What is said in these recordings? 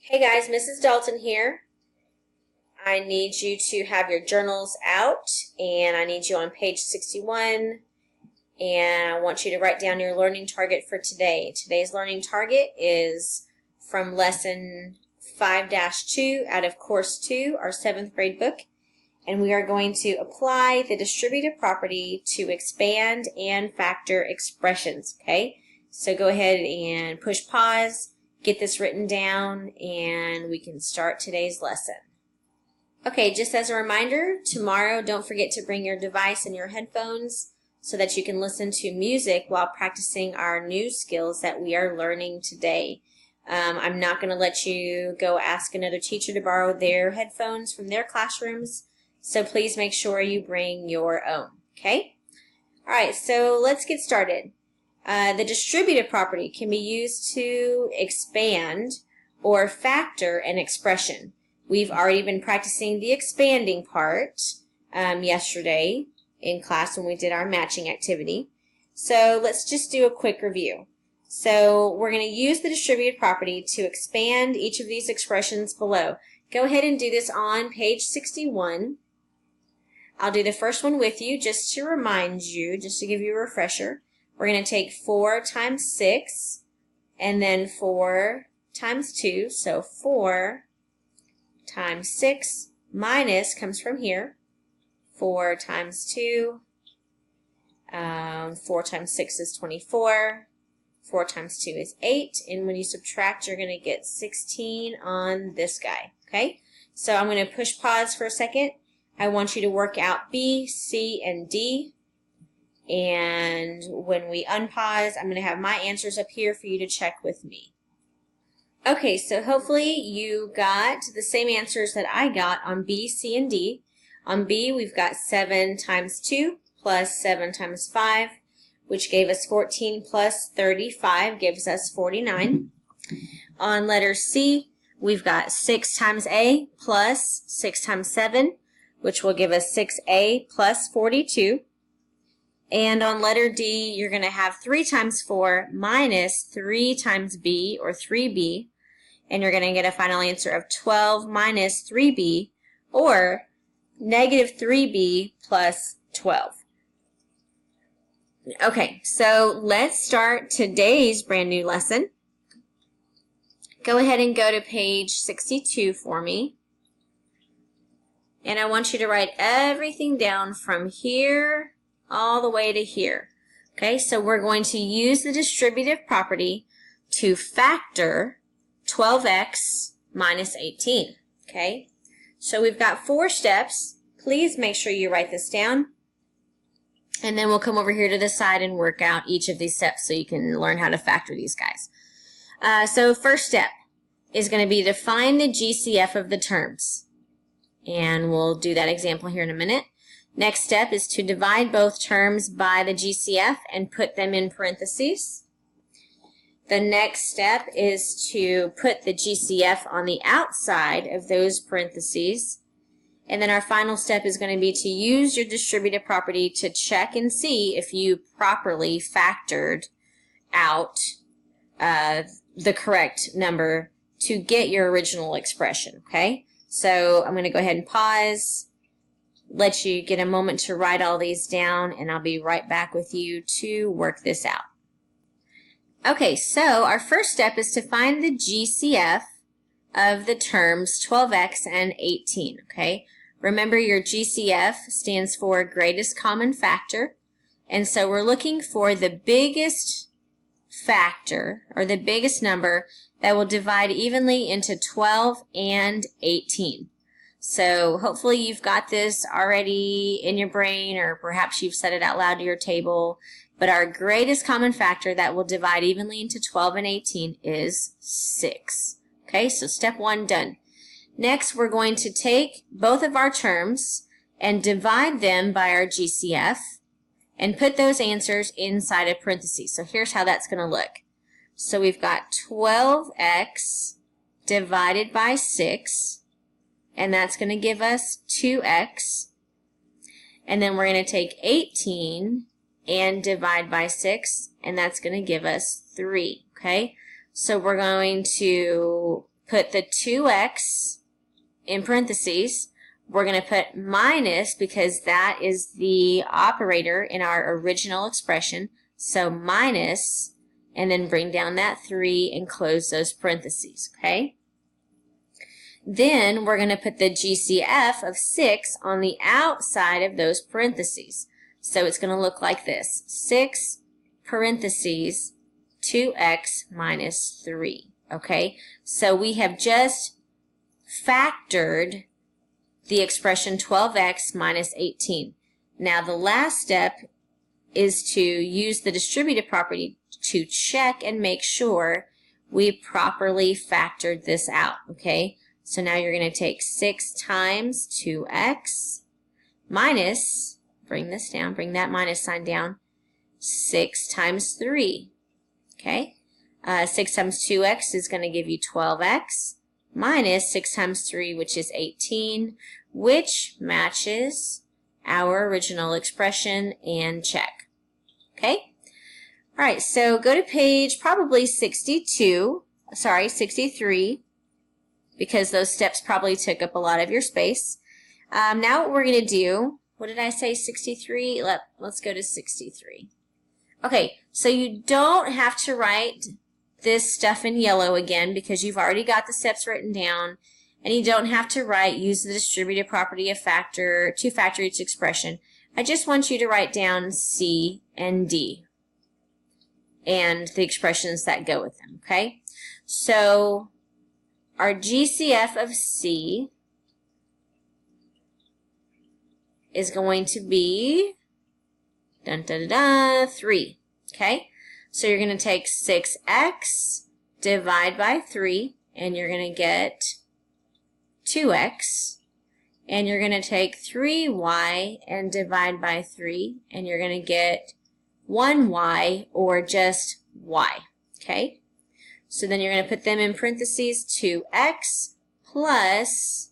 Hey guys, Mrs. Dalton here. I need you to have your journals out and I need you on page 61 and I want you to write down your learning target for today. Today's learning target is from lesson 5-2 out of course 2, our 7th grade book, and we are going to apply the distributive property to expand and factor expressions, okay? So go ahead and push pause, get this written down, and we can start today's lesson. Okay, just as a reminder, tomorrow don't forget to bring your device and your headphones so that you can listen to music while practicing our new skills that we are learning today. I'm not going to let you go ask another teacher to borrow their headphones from their classrooms, so please make sure you bring your own, okay? All right, so let's get started. The distributive property can be used to expand or factor an expression. We've already been practicing the expanding part yesterday in class when we did our matching activity. So let's just do a quick review. So we're going to use the distributive property to expand each of these expressions below. Go ahead and do this on page 61. I'll do the first one with you just to remind you, just to give you a refresher. We're going to take 4 times 6 and then 4 times 2. So 4 times 6 minus comes from here. 4 times 2. 4 times 6 is 24. 4 times 2 is 8. And when you subtract, you're going to get 16 on this guy. Okay? So I'm going to push pause for a second. I want you to work out B, C, and D. And when we unpause, I'm going to have my answers up here for you to check with me. Okay, so hopefully you got the same answers that I got on B, C, and D. On B, we've got 7 times 2 plus 7 times 5, which gave us 14 plus 35 gives us 49. On letter C, we've got 6 times A plus 6 times 7, which will give us 6A plus 42. And on letter D, you're going to have 3 times 4 minus 3 times B, or 3B, and you're going to get a final answer of 12 minus 3B, or negative 3B plus 12. Okay, so let's start today's brand new lesson. Go ahead and go to page 62 for me. And I want you to write everything down from here all the way to here. Okay, so we're going to use the distributive property to factor 12x minus 18. Okay, so we've got 4 steps. Please make sure you write this down. And then we'll come over here to the side and work out each of these steps so you can learn how to factor these guys. So first step is going to be to find the GCF of the terms. And we'll do that example here in a minute. Next step is to divide both terms by the GCF and put them in parentheses. The next step is to put the GCF on the outside of those parentheses. And then our final step is going to be to use your distributive property to check and see if you properly factored out the correct number to get your original expression, okay? So I'm going to go ahead and pause, let you get a moment to write all these down, and I'll be right back with you to work this out. Okay, so our first step is to find the GCF of the terms 12x and 18, okay? Remember, your GCF stands for greatest common factor, and so we're looking for the biggest factor, or the biggest number, that will divide evenly into 12 and 18. So hopefully you've got this already in your brain, or perhaps you've said it out loud to your table. But our greatest common factor that will divide evenly into 12 and 18 is 6. Okay, so step 1 done. Next, we're going to take both of our terms and divide them by our GCF and put those answers inside of parentheses. So here's how that's going to look. So we've got 12x divided by 6, and that's going to give us 2x. And then we're going to take 18 and divide by 6, and that's going to give us 3, okay? So we're going to put the 2x in parentheses. We're going to put minus because that is the operator in our original expression. So minus, and then bring down that 3 and close those parentheses, okay? Then we're going to put the GCF of 6 on the outside of those parentheses. So it's going to look like this. 6 parentheses 2x minus 3, okay? So we have just factored the expression 12x minus 18. Now the last step is to use the distributive property to check and make sure we properly factored this out, okay? So now you're going to take 6 times 2x minus, bring this down, bring that minus sign down, 6 times 3, okay? 6 times 2x is going to give you 12x minus 6 times 3, which is 18, which matches our original expression, and check. Okay? All right, so go to page probably 63, because those steps probably took up a lot of your space. Now what we're going to do, what did I say, 63? Let's go to 63. Okay, so you don't have to write this stuff in yellow again because you've already got the steps written down, and you don't have to use the distributive property of factor to factor each expression. I just want you to write down C and D and the expressions that go with them, okay? So our GCF of C is going to be 3, okay? So you're going to take 6x, divide by 3, and you're going to get 2x. And you're going to take 3y and divide by 3, and you're going to get 1y, or just y, okay? So then you're going to put them in parentheses, 2x plus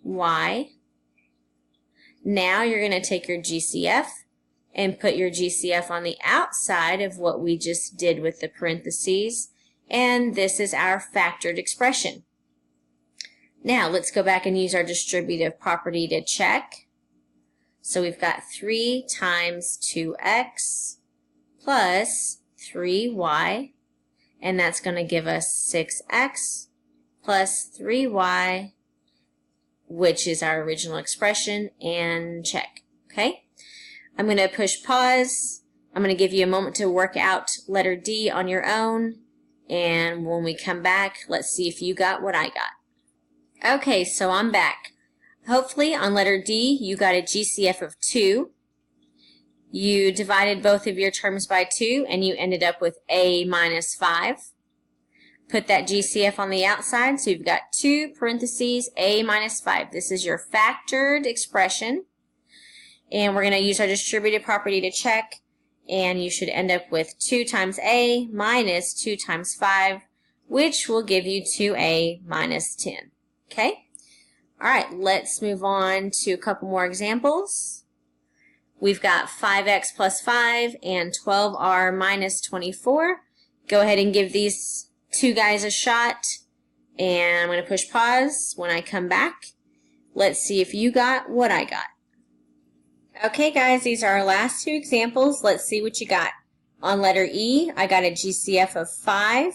y. Now you're going to take your GCF and put your GCF on the outside of what we just did with the parentheses, and this is our factored expression. Now let's go back and use our distributive property to check. So we've got 3 times 2x plus 3y, and that's going to give us 6x plus 3y, which is our original expression, and check, okay? I'm going to push pause. I'm going to give you a moment to work out letter D on your own, and when we come back, let's see if you got what I got. Okay, so I'm back. Hopefully on letter D, you got a GCF of 2. You divided both of your terms by 2, and you ended up with A minus 5. Put that GCF on the outside, so you've got 2 parentheses A minus 5. This is your factored expression. And we're going to use our distributive property to check, and you should end up with 2 times A minus 2 times 5, which will give you 2A minus 10. Okay? All right, let's move on to a couple more examples. We've got 5x plus 5 and 12r minus 24. Go ahead and give these two guys a shot, and I'm going to push pause. When I come back, let's see if you got what I got. Okay guys, these are our last 2 examples. Let's see what you got. On letter E, I got a GCF of 5.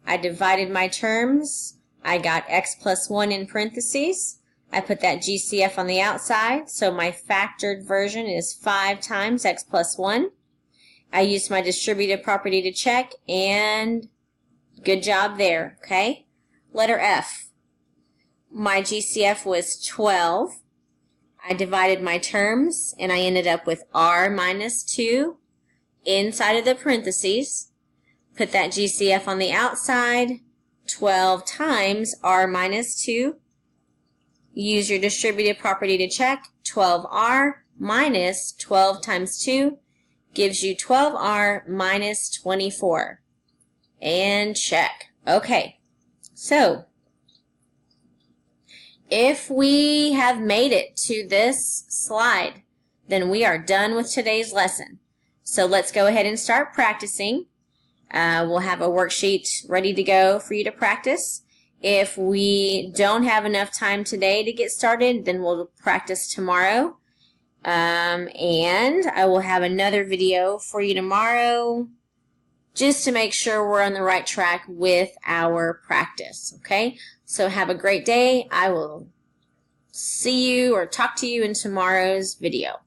I divided my terms. I got x plus 1 in parentheses. I put that GCF on the outside, so my factored version is 5 times x plus 1. I used my distributive property to check, and good job there, okay? Letter F. My GCF was 12. I divided my terms, and I ended up with r minus 2 inside of the parentheses. Put that GCF on the outside, 12 times r minus 2. Use your distributive property to check. 12r minus 12 times 2 gives you 12r minus 24. And check. Okay, so if we have made it to this slide, then we are done with today's lesson. So let's go ahead and start practicing. We'll have a worksheet ready to go for you to practice. If we don't have enough time today to get started, then we'll practice tomorrow. And I will have another video for you tomorrow just to make sure we're on the right track with our practice, okay? So have a great day. I will see you or talk to you in tomorrow's video.